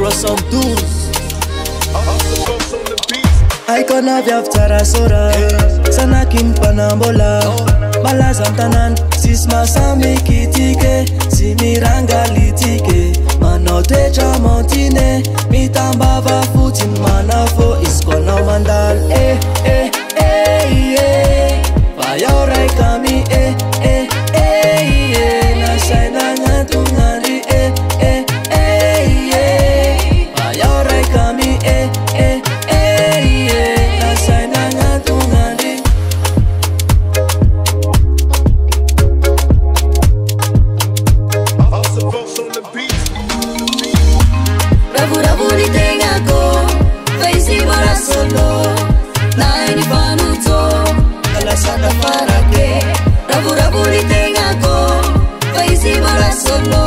312. Aikona viaftara sora Sanakin panambola Balazam tanan Sisma sami kitike Simiranga litike Manote chamontine Mitambava futin manafo Iskona mandal Payorai kami Nasaina ngatungari Payorai kami Nasaina ngatungari Rabu-rabu di tengahku Faisi bara solo Naini panuto Kalasada farake Rabu-rabu di tengahku Faisi bara solo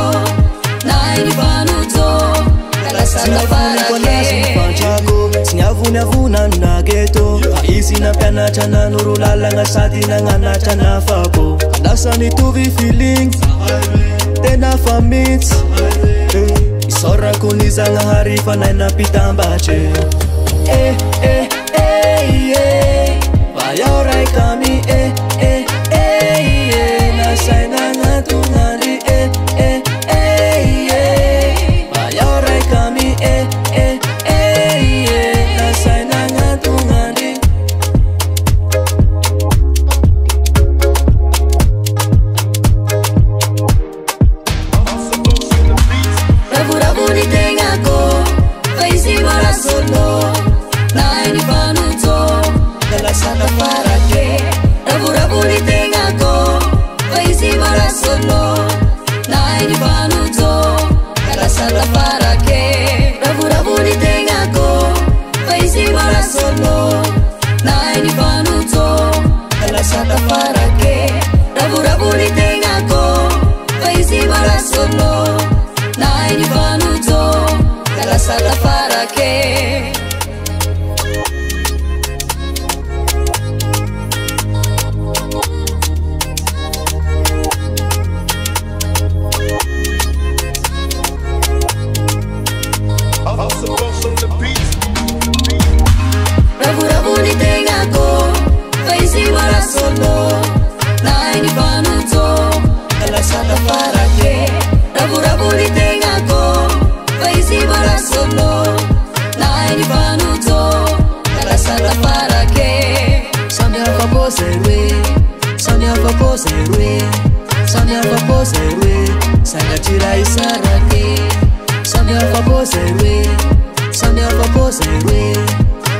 Naini panuto Kalasada farake Sinyavuna na ghetto Aisi na piana chana nurulala nga sadi na ngana chana fabo Kalasani tuvi feelings Tena famits Isora kuniza nga harifa na inapitambache Payorai kami Nasaina ngatungari Payorai kami Nasaina ngatungari Rabu-rabu di tengahku Faisi bara solo Naini panuto Kalasada farake Rabu-rabu di tengahku Faisi bara solo Naini panuto Kalasada farake Rabu-rabu di tengahku Faisi bara solo Naini panuto Kalasada farake Rabu-rabu di tengahku Faisi bara solo Naini panuto Kalasada farake Rabu-rabu di tengahku Faisi bara solo Naini panuto Kalasada farake Rabu-rabu di tengahku Faisi bara solo Naini panuto Kalasada farake Samia faposerwe Samia faposerwe Samia faposerwe Sanga tira isarake Samia faposerwe Samia faposerwe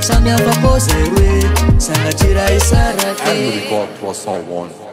Samia faposerwe Sanga tira isarake And we got +1